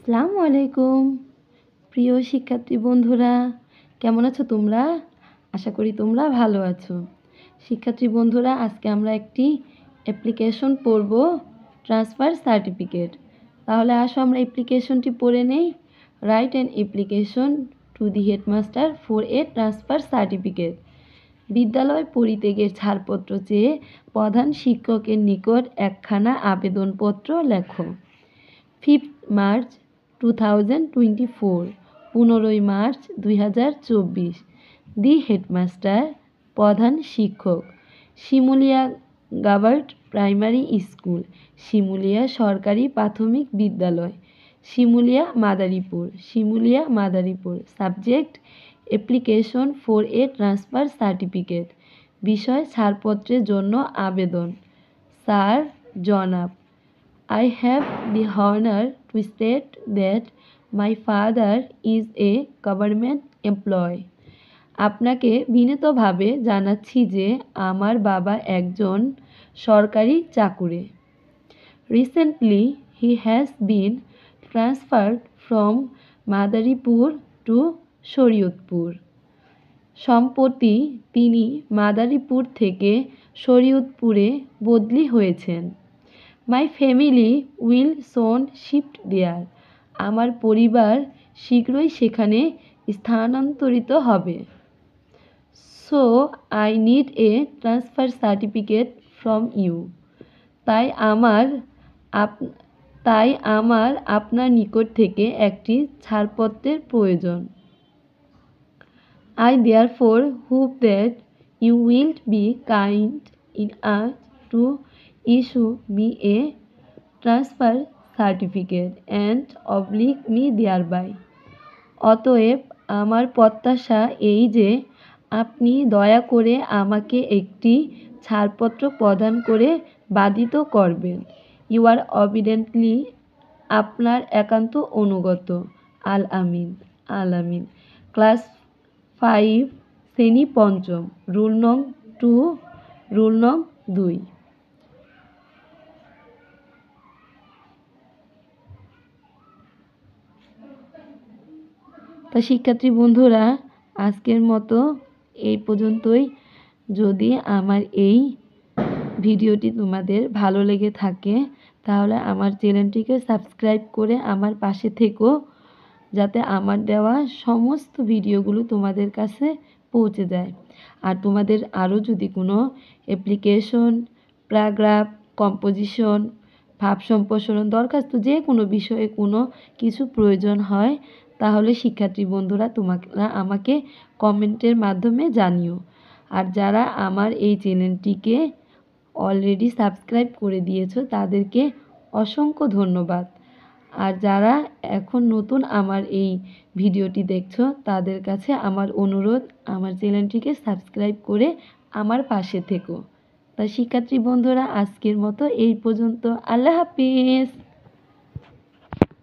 আসসালামু আলাইকুম প্রিয় শিক্ষার্থী বন্ধুরা, কেমন আছো তোমরা? আশা করি তোমরা ভালো আছো। শিক্ষার্থী বন্ধুরা, আজকে আমরা একটি অ্যাপ্লিকেশন পড়ব, ট্রান্সফার সার্টিফিকেট। তাহলে আসো আমরা অ্যাপ্লিকেশনটি পড়ে নেই। Write an application to the headmaster for a transfer certificate. বিদ্যালয় পরিত্যাগের ছাড়পত্র চেয়ে প্রধান শিক্ষকের নিকট একখানা আবেদনপত্র লেখো। 5th মার্চ 2024, 15ই মার্চ 2024। দি হেডমাস্টার, প্রধান শিক্ষক, শিমুলিয়া গাভার্ড প্রাইমারি স্কুল, শিমুলিয়া সরকারি প্রাথমিক বিদ্যালয়, Shimulia Madaripur. Subject, application for a transfer certificate. বিষয়, ছাড়পত্রের জন্য আবেদন। স্যার, জনাব, I have the honor to state that my father is a government employee. আপনাকে বিনীতভাবে জানাচ্ছি যে আমার বাবা একজন সরকারি চাকুরে। Recently, he has been transferred from Madaripur to Shariatpur. সম্প্রতি তিনি মাদারীপুর থেকে শরীয়তপুরে বদলি হয়েছেন। My family will soon shift there. আমার পরিবার শীঘ্রই সেখানে স্থানান্তরিত হবে। So I need a transfer certificate from you. তাই আমার আপনার নিকট থেকে একটি ছাড়পত্রের প্রয়োজন। I therefore hope that you will be kind enough to issue me a transfer certificate and oblige me thereby. অতএব আমার প্রত্যাশা এই যে আপনি দয়া করে আমাকে একটি ছাড়পত্র প্রদান করে বাধিত করবেন। ইউ আর অবিডেন্টলি, আপনার একান্ত অনুগত, আল আমিন। ক্লাস 5, শ্রেণী পঞ্চম, রুল নং 2। তা শিক্ষার্থী বন্ধুরা, আজকের মতো এই পর্যন্তই। যদি আমার এই ভিডিওটি তোমাদের ভালো লেগে থাকে তাহলে আমার চ্যানেলটিকে সাবস্ক্রাইব করে আমার পাশে থেকো, যাতে আমার দেওয়া সমস্ত ভিডিওগুলো তোমাদের কাছে পৌঁছে যায়। আর তোমাদের আরও যদি কোনো অ্যাপ্লিকেশন, প্যারাগ্রাফ, কম্পোজিশন, ভাব সম্প্রসারণ, দরখাস্ত, যে কোনো বিষয়ে কোনো কিছু প্রয়োজন হয় তাহলে শিক্ষার্থী বন্ধুরা তোমরা আমাকে কমেন্টের মাধ্যমে জানিও। আর যারা আমার এই চ্যানেলটিকে অলরেডি সাবস্ক্রাইব করে দিয়েছো তাদেরকে অসংখ্য ধন্যবাদ। আর যারা এখন নতুন আমার এই ভিডিওটি দেখছো তাদের কাছে আমার অনুরোধ, আমার চ্যানেলটিকে সাবস্ক্রাইব করে আমার পাশে থেকো। তা শিক্ষার্থী বন্ধুরা, আজকের মতো এই পর্যন্ত। আল্লাহ হাফিজ।